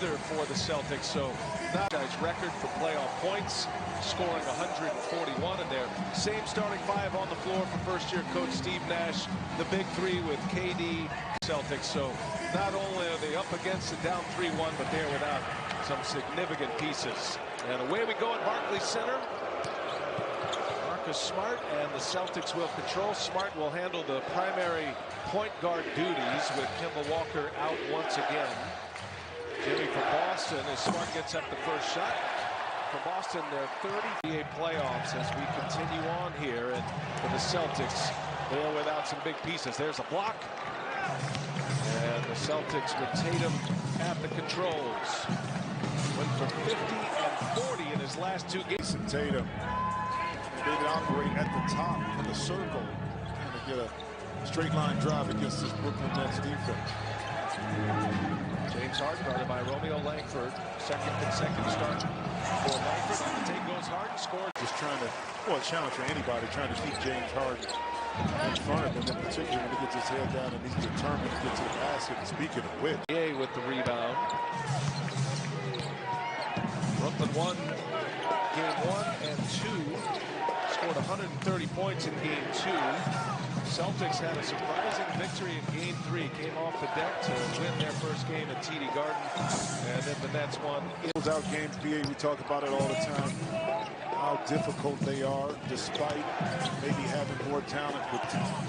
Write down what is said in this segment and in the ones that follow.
either for the Celtics. So that guy's record for playoff points, scoring 141 in there. Same starting five on the floor for first-year coach Steve Nash. The big three with KD, Celtics. So not only are they up against it down 3-1, but they're without some significant pieces. And away we go at Barclays Center. Marcus Smart and the Celtics will control. Smart will handle the primary point guard duties with Kemba Walker out once again. Jimmy for Boston as Smart gets up the first shot. For Boston, their 38 playoffs as we continue on here. And for the Celtics, they're without some big pieces. There's a block. And the Celtics with Tatum at the controls. Went for 50 and 40 in his last two games. And Tatum, they operate at the top in the circle and to get a straight line drive against this Brooklyn Nets defense. James Harden guarded by Romeo Langford. Second consecutive start for Langford. On the take goes Harden, scores. Just trying to, well, a challenge for anybody trying to keep James Harden in front of him, in particular when he gets his head down and he's determined to get to the basket. And speaking of which, Yay with the rebound. Brooklyn won game 1 and 2. Scored 130 points in game 2. Celtics had a surprising victory in game 3. Came off the deck to win their first game at TD Garden. And then the Nets won. Close out games, BA, we talk about it all the time. How difficult they are, despite maybe having more talent with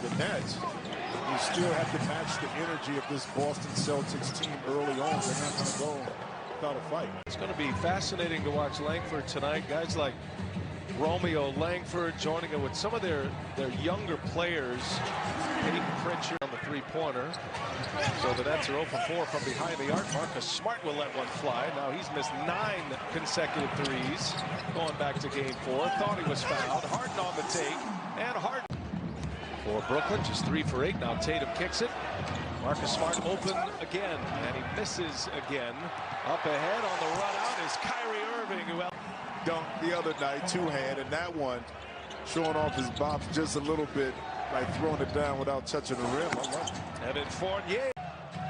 the Nets. You still have to match the energy of this Boston Celtics team early on. They're not going to go without a fight. It's going to be fascinating to watch Langford tonight. Guys like Romeo Langford joining it with some of their younger players. Peyton Pritchard on the three-pointer. So the Nets are 0 for 4 from behind the arc. Marcus Smart will let one fly. Now he's missed 9 consecutive threes. Going back to game 4. Thought he was fouled. Harden on the take. And Harden for Brooklyn. Just 3 for 8. Now Tatum kicks it. Marcus Smart open again. And he misses again. Up ahead on the run out is Kyrie Irving, who dunked the other night, two-hand, and that one showing off his bops just a little bit, like throwing it down without touching the rim. I love it. Evan Fournier,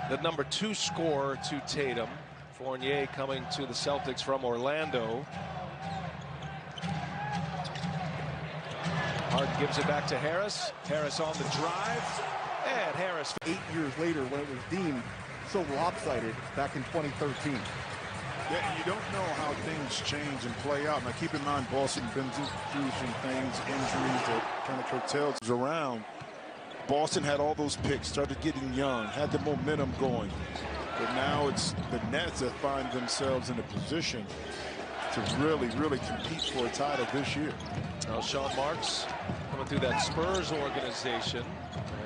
the number 2 scorer to Tatum. Fournier coming to the Celtics from Orlando. Harden gives it back to Harris. Harris on the drive. And Harris. 8 years later, when it was deemed so lopsided back in 2013. Yeah, you don't know how things change and play out. Now, keep in mind, Boston been through some things, injuries that kind of curtailed around. Boston had all those picks, started getting young, had the momentum going. But now it's the Nets that find themselves in a position to really, really compete for a title this year. Now, Sean Marks coming through that Spurs organization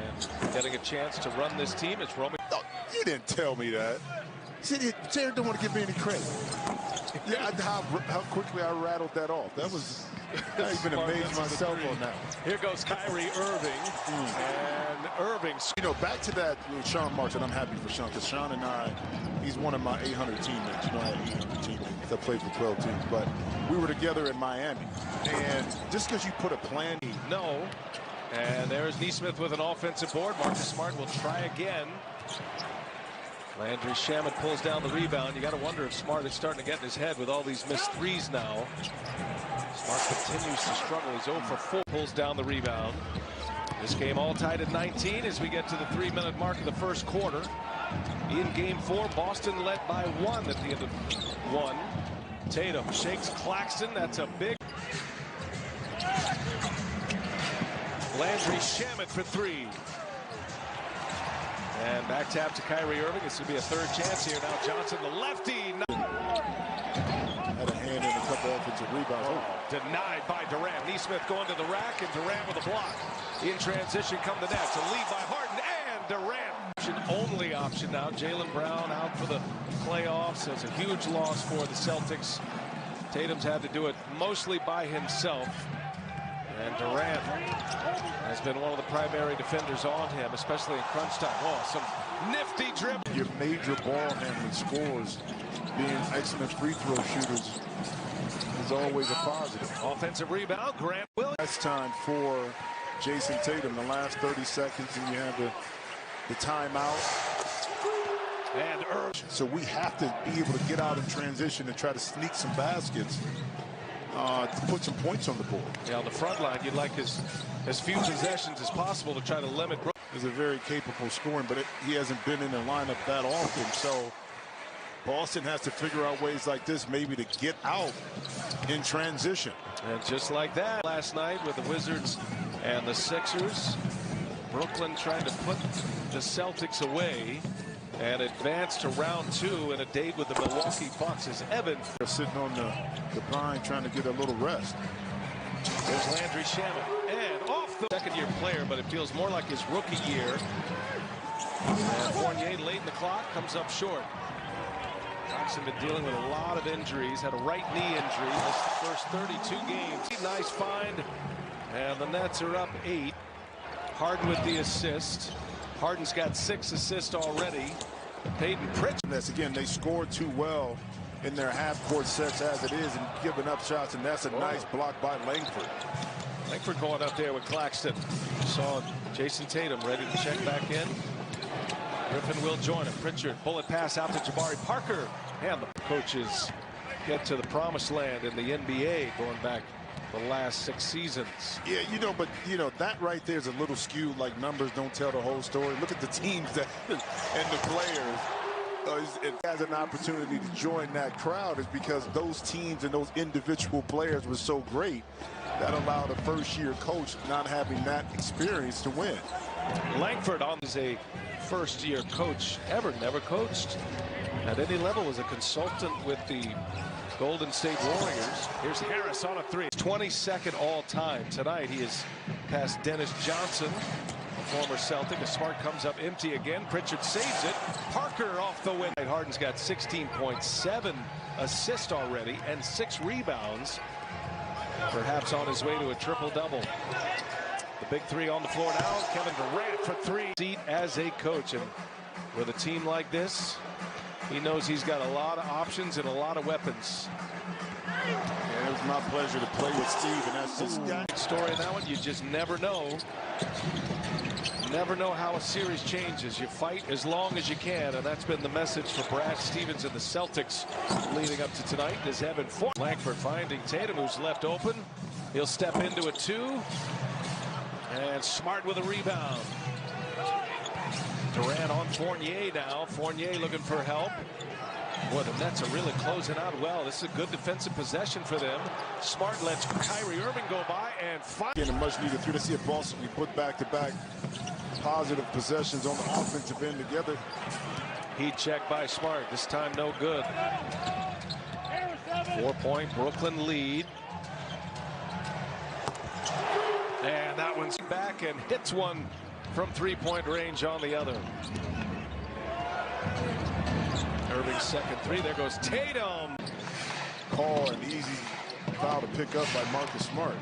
and getting a chance to run this team. It's Roman. No, you didn't tell me that. Jared don't want to give me any credit. Yeah, how quickly I rattled that off. That was, I even amazed myself on that. Here goes Kyrie Irving. And Irving. You know, back to that with Sean Marks, and I'm happy for Sean, because Sean and I, he's one of my 800 teammates. You know, I had 800 teammates. I played for 12 teams, but we were together in Miami. And just because you put a plan. No. And there's Nesmith with an offensive board. Marcus Smart will try again. Landry Shamet pulls down the rebound. You got to wonder if Smart is starting to get in his head with all these missed threes now. Smart continues to struggle. He's 0 for 4. Pulls down the rebound. This game all tied at 19 as we get to the 3-minute mark of the first quarter. In game 4, Boston led by 1 at the end of 1. Tatum shakes Claxton. That's a big. Landry Shamet for 3. And back tap to Kyrie Irving. This will be a third chance here. Now Johnson, the lefty. Had a hand in a couple offensive rebounds. Denied by Durant. Nesmith going to the rack, and Durant with a block. In transition come the Nets. A lead by Harden and Durant. Only option now. Jaylen Brown out for the playoffs. That's a huge loss for the Celtics. Tatum's had to do it mostly by himself. And Durant has been one of the primary defenders on him, especially in crunch time. Oh, some nifty dribble. Your major ball handling scores, being excellent free throw shooters, is always a positive. Offensive rebound, Grant Williams. That's time for Jason Tatum. The last 30 seconds, and you have the timeout. And so we have to be able to get out in transition and try to sneak some baskets to put some points on the board. Yeah, on the front line, you'd like as few possessions as possible to try to limit. He's a very capable scoring, but he hasn't been in the lineup that often. So Boston has to figure out ways like this maybe to get out in transition. And just like that, last night with the Wizards and the Sixers, Brooklyn trying to put the Celtics away and advance to round 2 in a date with the Milwaukee Bucks as Evan. They're sitting on the pine trying to get a little rest. There's Landry Shamet and off the second-year player, but it feels more like his rookie year. And Fournier late in the clock comes up short. Jackson been dealing with a lot of injuries, had a right knee injury, missed the first 32 games. Nice find, and the Nets are up 8. Harden with the assist. Harden's got 6 assists already. Peyton Pritchard. Again, they scored too well in their half-court sets as it is and giving up shots, and that's a nice block by Langford. Langford going up there with Claxton. Saw Jason Tatum ready to check back in. Griffin will join him. Pritchard, bullet pass out to Jabari Parker. And the coaches get to the promised land in the NBA going back the last 6 seasons. Yeah, but that right there is a little skewed, like numbers don't tell the whole story. Look at the teams and the players. It has an opportunity to join that crowd is because those teams and those individual players were so great that allowed a first-year coach not having that experience to win. Langford is a first-year coach, never coached at any level, was a consultant with the Golden State Warriors. Here's Harris on a 3. 22nd all-time tonight. He is past Dennis Johnson, a former Celtic. A Smart comes up empty again. Pritchard saves it. Parker off the win. Harden's got 16.7 assists already and 6 rebounds. Perhaps on his way to a triple-double. The big 3 on the floor now. Kevin Durant for 3. Seat as a coach, and with a team like this, he knows he's got a lot of options and a lot of weapons. Yeah, it was my pleasure to play with Steve, and that's just story in that one. You just never know. Never know how a series changes. You fight as long as you can, and that's been the message for Brad Stevens and the Celtics leading up to tonight. As Evan Langford finding Tatum, who's left open. He'll step into a 2. And Smart with a rebound. Durant on Fournier now. Fournier looking for help. Boy, the Nets are really closing out well. This is a good defensive possession for them. Smart lets Kyrie Irving go by and find. Getting a much needed 3. Let's see if Boston can put back-to-back positive possessions on the offensive end together. Heat check by Smart. This time no good. 4-point Brooklyn lead. And that one's back and hits one from 3-point range on the other. Irving's second 3. There goes Tatum. Call an easy foul to pick up by Marcus Smart.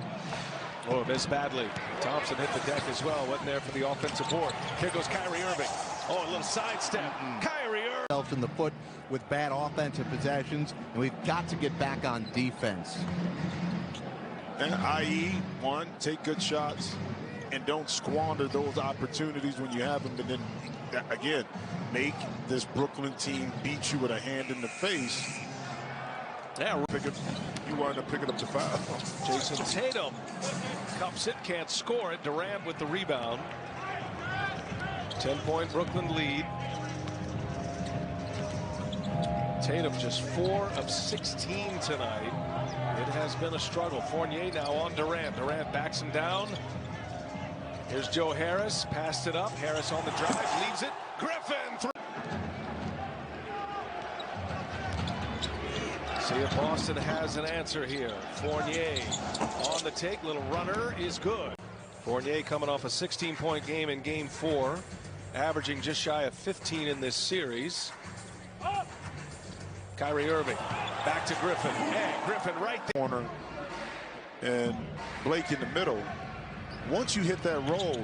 Oh, missed badly. Thompson hit the deck as well. Wasn't there for the offensive board. Here goes Kyrie Irving. Oh, a little sidestep. Kyrie Irving. In the foot with bad offensive possessions, and we've got to get back on defense. And i.e., 1, take good shots and don't squander those opportunities when you have them. And then, again, make this Brooklyn team beat you with a hand in the face. Yeah, you wind up picking up the foul. Jason Tatum cups it, can't score it. Durant with the rebound. 10-point Brooklyn lead. Tatum just 4 of 16 tonight. It has been a struggle. Fournier now on Durant. Durant backs him down. Here's Joe Harris. Passed it up. Harris on the drive. Leaves it. Griffin through. See if Boston has an answer here. Fournier on the take. Little runner is good. Fournier coming off a 16-point game in Game 4. Averaging just shy of 15 in this series. Kyrie Irving back to Griffin. And Griffin right there. Corner and Blake in the middle. Once you hit that roll,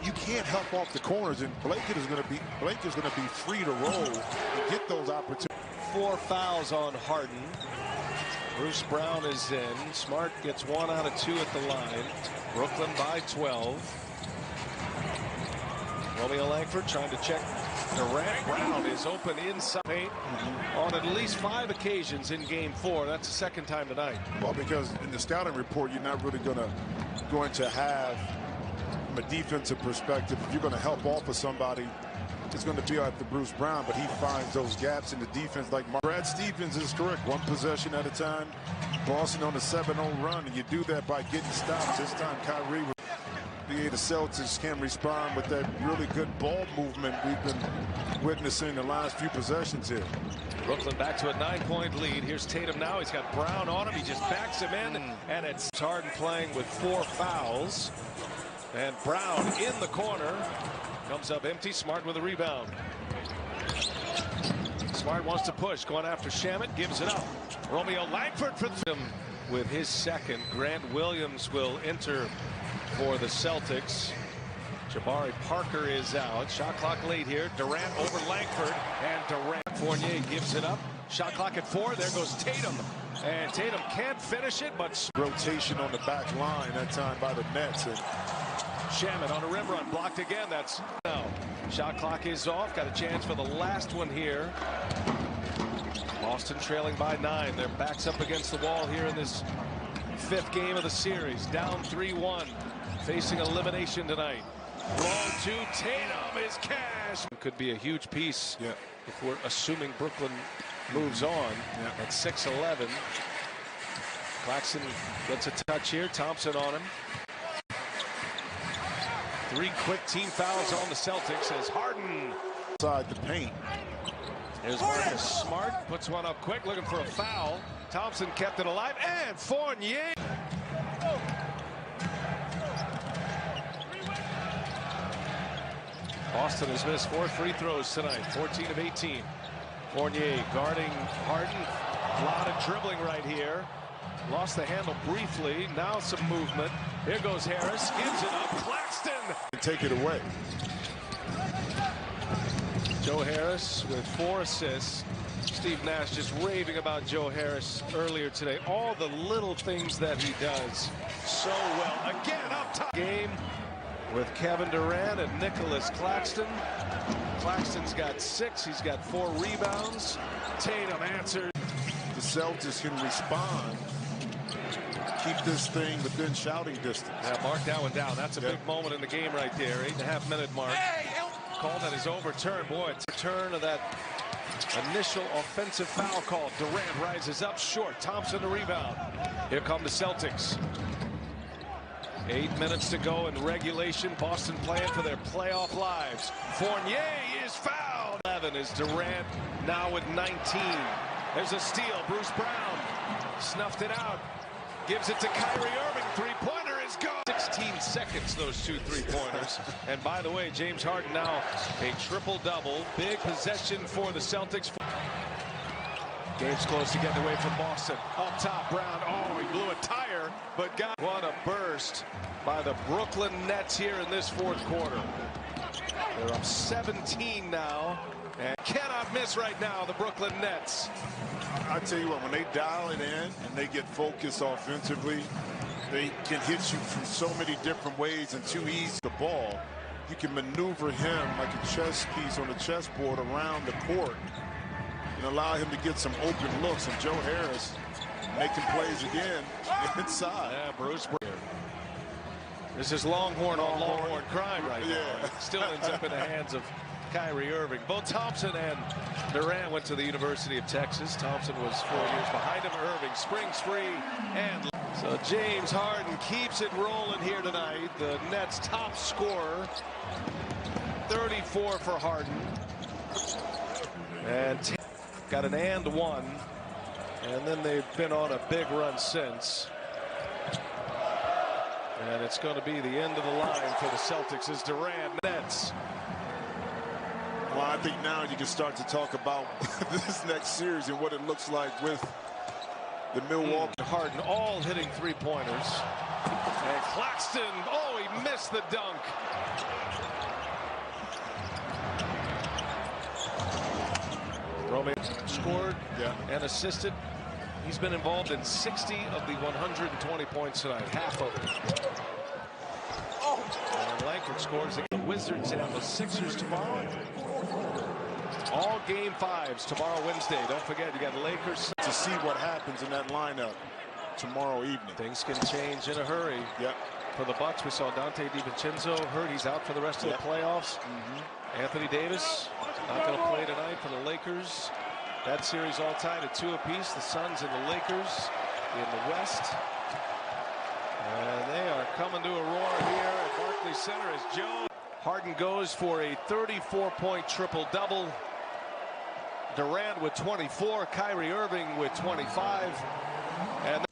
you can't help off the corners, and Blake is going to be free to roll and get those opportunities. 4 fouls on Harden. Bruce Brown is in. Smart gets 1 out of 2 at the line. Brooklyn by 12. Romeo Langford trying to check Durant Brown is open inside paint on at least 5 occasions in game 4. That's the second time tonight. Well, because in the scouting report, you're not really going to have, from a defensive perspective, if you're going to help off of somebody, it's going to be after Bruce Brown, but he finds those gaps in the defense like Brad Stevens is correct. One possession at a time. Boston on a 7-0 run, and you do that by getting stops. This time, Kyrie, the Celtics can respond with that really good ball movement we've been witnessing the last few possessions here. Brooklyn back to a 9-point lead. Here's Tatum now. He's got Brown on him. He just backs him in, and it's Harden playing with 4 fouls. And Brown in the corner. Comes up empty. Smart with a rebound. Smart wants to push. Going after Shamet. Gives it up. Romeo Langford for them with his second. Grant Williams will enter for the Celtics. Jabari Parker is out. Shot clock late here. Durant over Langford. And Durant. Fournier gives it up. Shot clock at 4. There goes Tatum. And Tatum can't finish it, but Rotation on the back line that time by the Nets. And Shamet on a rim run, blocked again. That's now. Shot clock is off. Got a chance for the last one here. Boston trailing by 9. Their backs up against the wall here in this 5th game of the series. Down 3-1. Facing elimination tonight. Long 2. Tatum is cash. Could be a huge piece if we're assuming Brooklyn moves on at 6-11. Claxton gets a touch here. Thompson on him. 3 quick team fouls on the Celtics as Harden inside the paint. There's Marcus Smart, puts one up quick, looking for a foul. Thompson kept it alive, and Fournier. Boston has missed 4 free throws tonight, 14 of 18. Fournier guarding Harden. A lot of dribbling right here. Lost the handle briefly. Now some movement. Here goes Harris. Gives it up. Claxton. Take it away. Joe Harris with 4 assists. Steve Nash just raving about Joe Harris earlier today. All the little things that he does so well. Again up top. Game with Kevin Durant and Nicholas Claxton. Claxton's got 6. He's got 4 rebounds. Tatum answered. The Celtics can respond. Keep this thing within shouting distance. Yeah, mark that one down. That's a big moment in the game right there. 8.5-minute mark. Call that is overturned. Boy, it's a return of that initial offensive foul call. Durant rises up short. Thompson the rebound. Here come the Celtics. 8 minutes to go in regulation. Boston playing for their playoff lives. Fournier is fouled. 11 is Durant now with 19. There's a steal. Bruce Brown snuffed it out. Gives it to Kyrie Irving. 3-pointer is gone. 16 seconds, those 2 3-pointers. And by the way, James Harden now a triple-double. Big possession for the Celtics. Game's close to getting away from Boston. Up top, Brown. Oh, he blew a tire, but got what a burst by the Brooklyn Nets here in this 4th quarter. They're up 17 now and cannot miss right now, the Brooklyn Nets. I tell you what, when they dial it in and they get focused offensively, they can hit you from so many different ways and too easy. The ball, you can maneuver him like a chess piece on a chessboard around the court and allow him to get some open looks. And Joe Harris making plays again inside. Yeah, Bruce. This is Longhorn on Longhorn crime right now. Still ends up in the hands of Kyrie Irving. Both Thompson and Durant went to the University of Texas. Thompson was 4 years behind him. Irving springs free, and so James Harden keeps it rolling here tonight. The Nets' top scorer, 34 for Harden, and got an and 1, and then they've been on a big run since. And it's going to be the end of the line for the Celtics as Durant. Nets. Well, I think now you can start to talk about this next series and what it looks like with the Milwaukee. Harden all hitting 3-pointers. And Claxton, oh, he missed the dunk. Romeo scored and assisted. He's been involved in 60 of the 120 points tonight, half of them. And Langford scores against the Wizards and the Sixers tomorrow. All game 5s tomorrow, Wednesday. Don't forget, you got Lakers. To see what happens in that lineup tomorrow evening. Things can change in a hurry. Yep. For the Bucks, we saw Dante DiVincenzo hurt. He's out for the rest of the playoffs. Anthony Davis not going to play tonight for the Lakers. That series all tied at 2 apiece. The Suns and the Lakers in the West. And they are coming to a roar here at Barclays Center as Jones. Harden goes for a 34-point triple-double. Durant with 24, Kyrie Irving with 25. And